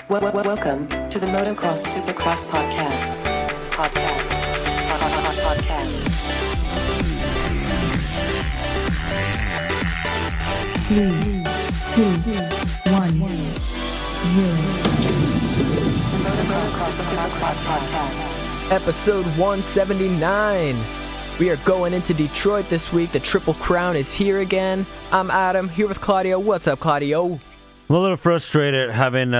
Welcome to the Motocross Supercross podcast. Podcast. 3, 2, 1, 0. The Motocross Supercross podcast. Episode 179. We are going into Detroit this week. The Triple Crown is here again. I'm Adam, here with Claudio. What's up, Claudio? I'm a little frustrated having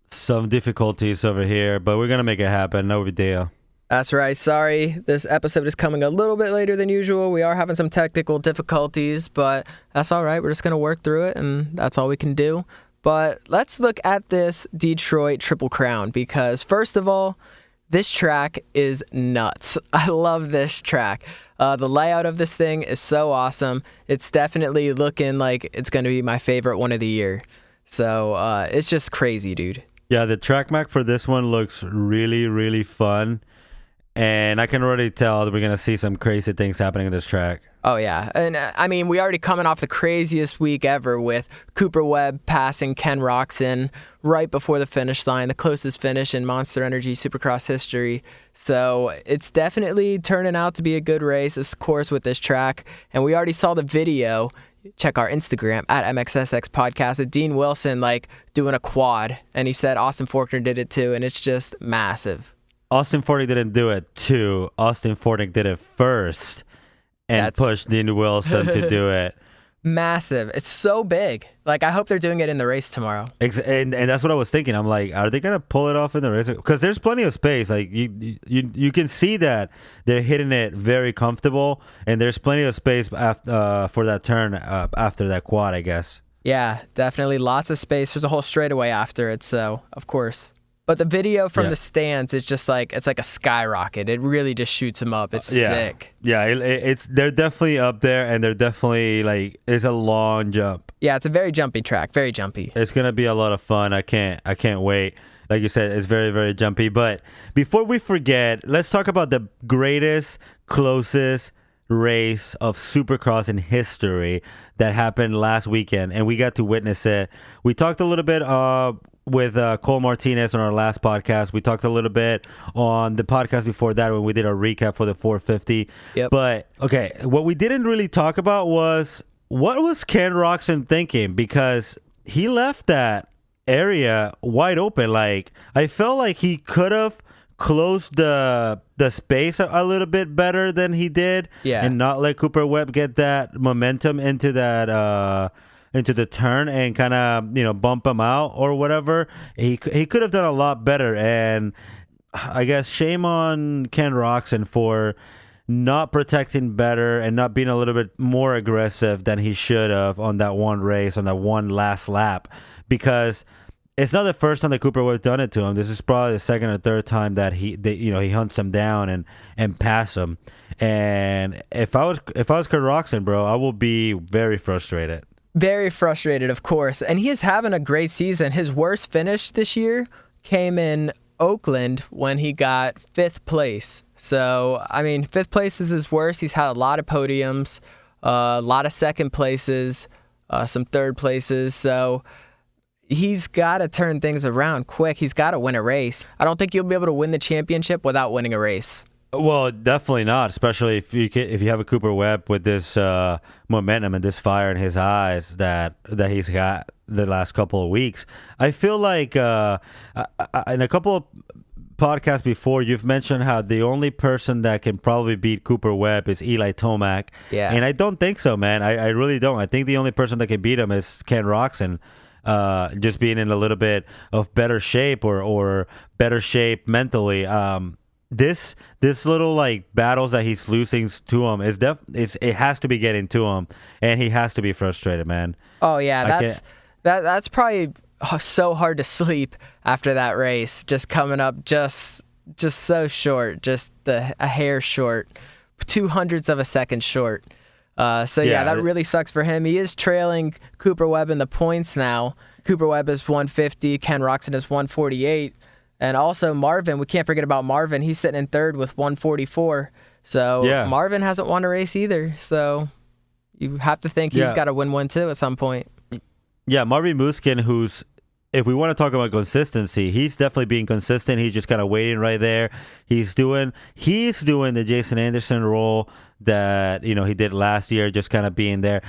some difficulties over here, but we're going to make it happen. No big deal. That's right. Sorry, this episode is coming a little bit later than usual. We are having some technical difficulties, but that's all right. We're just going to work through it, and that's all we can do. But let's look at this Detroit Triple Crown because, first of all, this track is nuts. I love this track. The layout of this thing is so awesome. It's definitely looking like it's going to be my favorite one of the year. So it's just crazy, dude. Yeah, the track map for this one looks really, really fun. And I can already tell that we're going to see some crazy things happening in this track. Oh, yeah. And I mean, we already coming off the craziest week ever with Cooper Webb passing Ken Roczen right before the finish line, the closest finish in Monster Energy Supercross history. So it's definitely turning out to be a good race, of course, with this track. And we already saw the video. Check our Instagram at MXSX Podcast of Dean Wilson doing a quad. And he said Austin Forkner did it too. And it's just massive. Austin Forkner didn't do it too. Austin Forkner did it first and pushed Dean Wilson to do it. Massive. It's so big. I hope they're doing it in the race tomorrow. And that's what I was thinking. I'm like, are they going to pull it off in the race? Because there's plenty of space. You can see that they're hitting it very comfortable, and there's plenty of space for that turn after that quad, I guess. Yeah, definitely lots of space. There's a whole straightaway after it, so of course. But the video from the stands is just it's like a skyrocket. It really just shoots them up. It's sick. Yeah, they're definitely up there, and they're definitely it's a long jump. Yeah, it's a very jumpy track. Very jumpy. It's gonna be a lot of fun. I can't wait. Like you said, it's very, very jumpy. But before we forget, let's talk about the greatest, closest race of Supercross in history that happened last weekend, and we got to witness it. We talked a little bit with Cole Martinez on our last podcast. We talked a little bit on the podcast before that when we did a recap for the 450. Yep. But, okay, what we didn't really talk about was what was Ken Roczen thinking, because he left that area wide open. I felt like he could have closed the space a little bit better than he did, and not let Cooper Webb get that momentum into that into the turn and kind of bump him out or whatever. He could have done a lot better, and I guess shame on Ken Roczen for not protecting better and not being a little bit more aggressive than he should have on that one race, on that one last lap, because it's not the first time that Cooper Webb done it to him. This is probably the second or third time that he hunts him down and pass him. And if I was Ken Roczen, bro, I will be very frustrated. Very frustrated, of course. And he is having a great season. His worst finish this year came in Oakland when he got 5th place. So, I mean, 5th place is his worst. He's had a lot of podiums, a lot of second places, some third places. So he's got to turn things around quick. He's got to win a race. I don't think you'll be able to win the championship without winning a race. Well, definitely not, especially if you have a Cooper Webb with this momentum and this fire in his eyes that he's got the last couple of weeks. I feel like in a couple of podcasts before, you've mentioned how the only person that can probably beat Cooper Webb is Eli Tomac. Yeah. And I don't think so, man. I really don't. I think the only person that can beat him is Ken Roczen. Just being in a little bit of better shape or better shape mentally. This little battles that he's losing to him it has to be getting to him, and he has to be frustrated, man. Oh yeah, that's probably so hard to sleep after that race. Just coming up, just so short, just a hair short, 0.02 of a second short. So that really sucks for him. He is trailing Cooper Webb in the points now. Cooper Webb is 150, Ken Roczen is 148. And also Marvin, we can't forget about Marvin. He's sitting in third with 144. So Marvin hasn't won a race either. So you have to think he's got to win one too at some point. Yeah, Marvin Musquin, who's if we want to talk about consistency, he's definitely being consistent. He's just kind of waiting right there. He's doing the Jason Anderson role that he did last year, just kind of being there.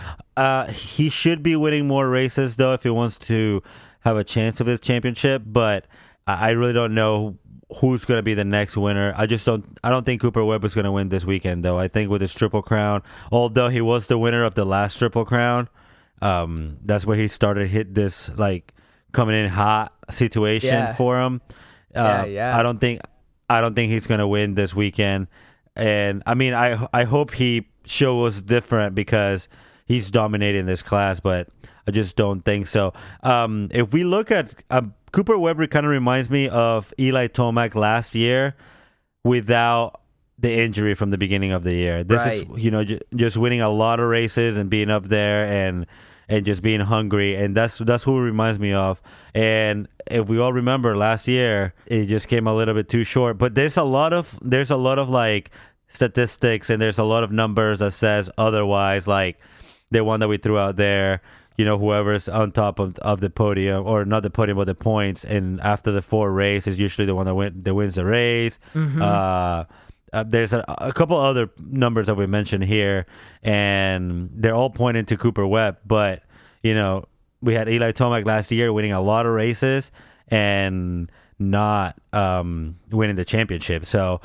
He should be winning more races though if he wants to have a chance of this championship. But I really don't know who's going to be the next winner. I don't think Cooper Webb is going to win this weekend though. I think with his Triple Crown, although he was the winner of the last Triple Crown, that's where he started hit this like coming in hot situation for him. I don't think he's gonna win this weekend, and I mean I hope he shows different because he's dominating this class, but I just don't think so. If we look at Cooper Webb, kind of reminds me of Eli Tomac last year without the injury from the beginning of the year. This is just winning a lot of races and being up there and just being hungry, and that's who it reminds me of. And if we all remember last year, it just came a little bit too short. But there's a lot of like statistics and there's a lot of numbers that says otherwise. Like the one that we threw out there, whoever's on top of the podium, or not the podium but the points, and after the 4 race is usually the one that wins the race. There's a couple other numbers that we mentioned here, and they're all pointing to Cooper Webb. But, we had Eli Tomac last year winning a lot of races and not winning the championship. So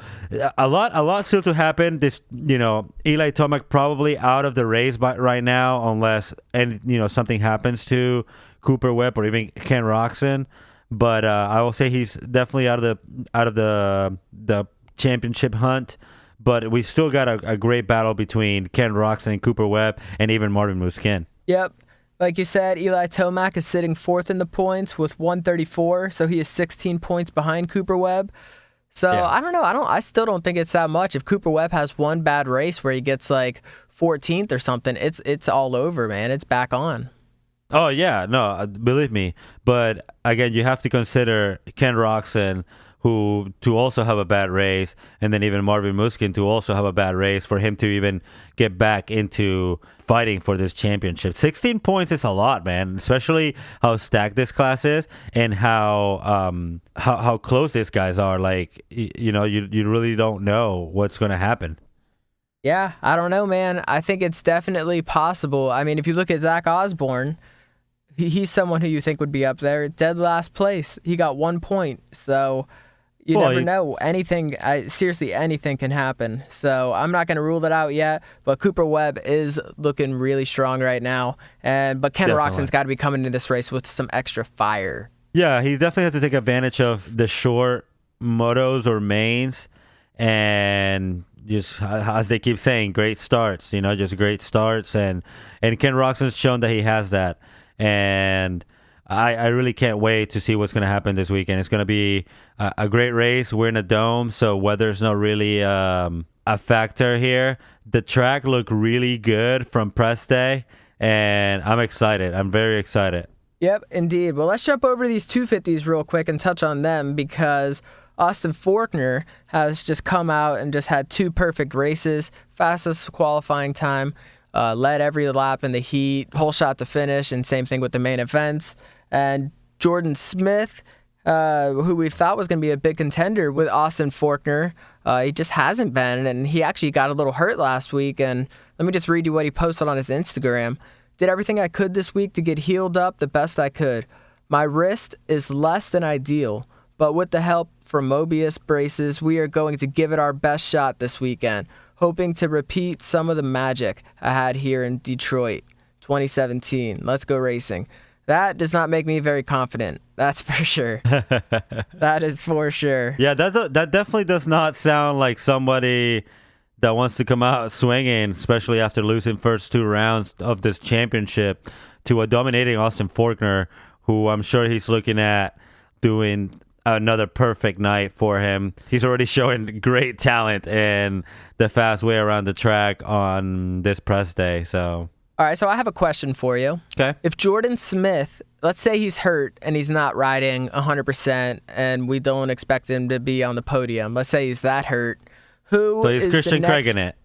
a lot still to happen. This, Eli Tomac probably out of the race right now unless something happens to Cooper Webb or even Ken Roczen. But I will say he's definitely out of the championship hunt, but we still got a great battle between Ken Roczen and Cooper Webb, and even Marvin Musquin. Yep. Like you said, Eli Tomac is sitting 4th in the points with 134, so he is 16 points behind Cooper Webb. So I don't know. I still don't think it's that much. If Cooper Webb has one bad race where he gets like 14th or something, it's all over, man. It's back on. Oh yeah, no, believe me. But again, you have to consider Ken Roczen, who to also have a bad race, and then even Marvin Musquin to also have a bad race for him to even get back into fighting for this championship. 16 points is a lot, man, especially how stacked this class is and how close these guys are. Like, you really don't know what's going to happen. Yeah, I don't know, man. I think it's definitely possible. I mean, if you look at Zach Osborne, he's someone who you think would be up there. Dead last place. He got 1 point. So you never know. Anything can happen. So I'm not going to rule that out yet. But Cooper Webb is looking really strong right now. But Ken Roczen's got to be coming into this race with some extra fire. Yeah, he definitely has to take advantage of the short motos or mains. And just, as they keep saying, great starts. Just great starts. And Ken Roczen's shown that he has that. And I really can't wait to see what's going to happen this weekend. It's going to be a great race. We're in a dome, so weather's not really a factor here. The track looked really good from press day, and I'm excited. I'm very excited. Yep, indeed. Well, let's jump over these 250s real quick and touch on them, because Austin Forkner has just come out and just had 2 perfect races, fastest qualifying time. Led every lap in the heat, whole shot to finish, and same thing with the main events. And Jordan Smith, who we thought was going to be a big contender with Austin Forkner, he just hasn't been, and he actually got a little hurt last week. And let me just read you what he posted on his Instagram. Did everything I could this week to get healed up the best I could. My wrist is less than ideal, but with the help from Mobius braces, we are going to give it our best shot this weekend, hoping to repeat some of the magic I had here in Detroit 2017. Let's go racing. That does not make me very confident. That's for sure. That is for sure. Yeah, that definitely does not sound like somebody that wants to come out swinging, especially after losing first 2 rounds of this championship to a dominating Austin Forkner, who I'm sure he's looking at doing another perfect night for him. He's already showing great talent and the fast way around the track on this press day. So, all right, so I have a question for you. Okay. If Jordan Smith, let's say he's hurt and he's not riding 100% and we don't expect him to be on the podium. Let's say he's that hurt. So he's Christian Craig in it.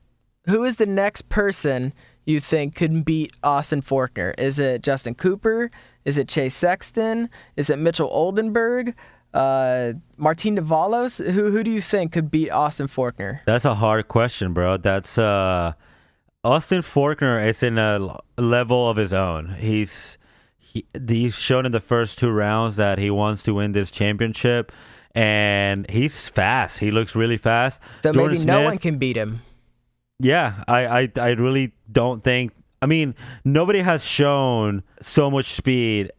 Who is the next person you think could beat Austin Forkner? Is it Justin Cooper? Is it Chase Sexton? Is it Mitchell Oldenburg? Martin Davalos? Who do you think could beat Austin Forkner? That's a hard question, bro. That's Austin Forkner is in a level of his own. He's shown in the first 2 rounds that he wants to win this championship, and he's fast. He looks really fast. So Jordan maybe Smith, no one can beat him. Yeah, I really don't think. I mean, nobody has shown so much speed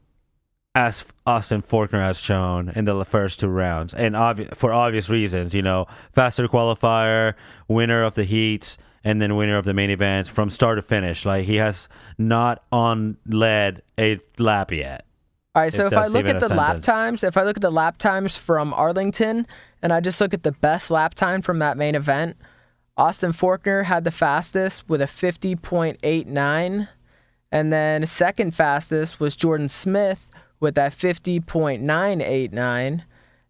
as Austin Forkner has shown in the first 2 rounds, and for obvious reasons. Faster qualifier, winner of the heats, and then winner of the main events from start to finish. Like, he has not led a lap yet. All right, so if I look at the lap times from Arlington, and I just look at the best lap time from that main event, Austin Forkner had the fastest with a 50.89, and then second fastest was Jordan Smith with that 50.989,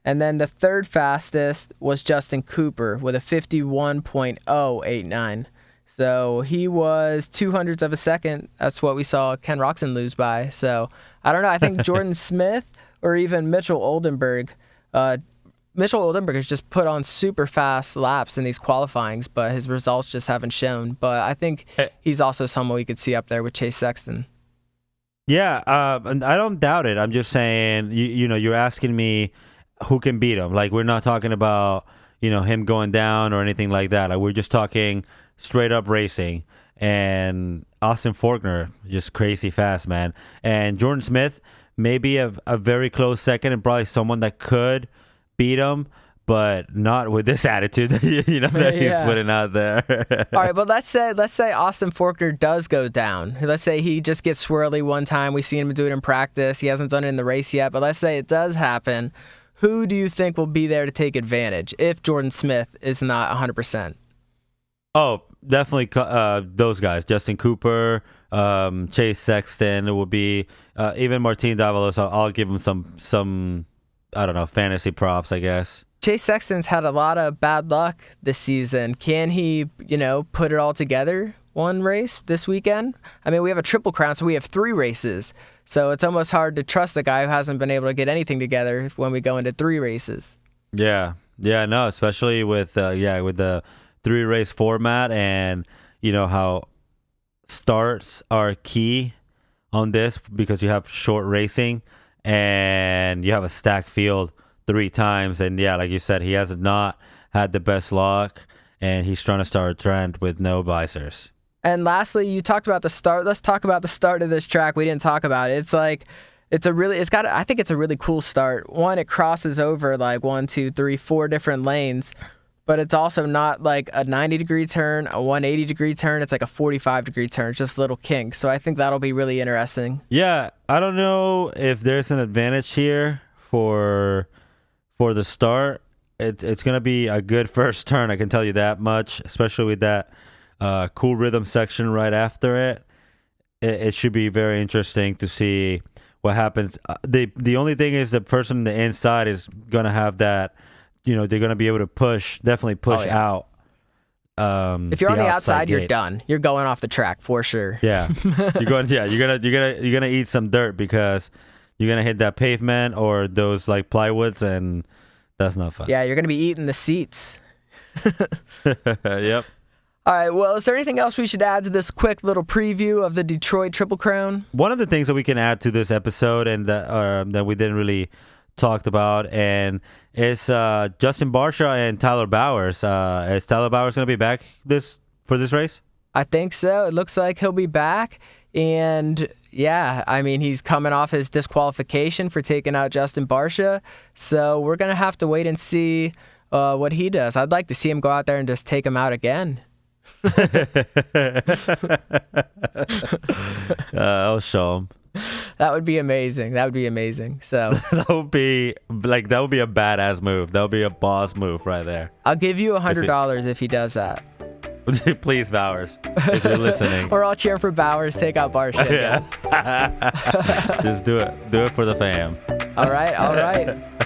and then the third fastest was Justin Cooper with a 51.089. So he was 200ths of a second. That's what we saw Ken Roczen lose by. So I don't know. I think Jordan Smith or even Mitchell Oldenburg. Mitchell Oldenburg has just put on super fast laps in these qualifyings, but his results just haven't shown. But I think he's also someone we could see up there with Chase Sexton. Yeah, and I don't doubt it. I'm just saying, you're asking me who can beat him. Like, we're not talking about, him going down or anything like that. Like, we're just talking straight up racing. And Austin Forkner, just crazy fast, man. And Jordan Smith, maybe a very close second, and probably someone that could beat him, but not with this attitude that he's putting out there. All right, but let's say Austin Forkner does go down. Let's say he just gets swirly one time. We've seen him do it in practice. He hasn't done it in the race yet, but let's say it does happen. Who do you think will be there to take advantage if Jordan Smith is not 100%? Oh, definitely those guys. Justin Cooper, Chase Sexton. It will be even Martin Davalos. I'll give him some I don't know, fantasy props, I guess. Chase Sexton's had a lot of bad luck this season. Can he, put it all together one race this weekend? I mean, we have a Triple Crown, so we have 3 races. So it's almost hard to trust the guy who hasn't been able to get anything together when we go into 3 races. Yeah, no, especially with the 3-race format, and how starts are key on this because you have short racing. And you have a stacked field 3 times. And yeah, like you said, he has not had the best luck, and he's trying to start a trend with no visors. And lastly, you talked about the start. Let's talk about the start of this track. We didn't talk about it. I think it's a really cool start. One, it crosses over like 4 different lanes, but it's also not like a 90-degree turn, a 180-degree turn. It's like a 45-degree turn. It's just little kinks. So I think that'll be really interesting. Yeah, I don't know if there's an advantage here for the start. It's going to be a good first turn, I can tell you that much, especially with that cool rhythm section right after it. It should be very interesting to see what happens. The only thing is the person on the inside is going to have that. They're going to be able to definitely push out. If you're on the outside, gate. You're done. You're going off the track for sure. Yeah, you're gonna eat some dirt because you're gonna hit that pavement or those like plywoods, and that's not fun. Yeah, you're gonna be eating the seats. Yep. All right. Well, is there anything else we should add to this quick little preview of the Detroit Triple Crown? One of the things that we can add to this episode and that we didn't really talked about, and it's Justin Barcia and Tyler Bowers. Is Tyler Bowers going to be back for this race? I think so. It looks like he'll be back. And yeah, I mean, he's coming off his disqualification for taking out Justin Barcia. So we're going to have to wait and see what he does. I'd like to see him go out there and just take him out again. I'll show him. That would be amazing. So that would be a badass move. That would be a boss move right there. I'll give you $100 if he does that. Please, Bowers, if you're listening. We're all cheering for Bowers. Take out Barcia. Yeah. Just do it. Do it for the fam. All right.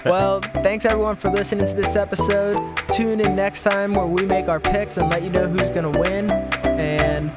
Well, thanks everyone for listening to this episode. Tune in next time where we make our picks and let you know who's going to win. And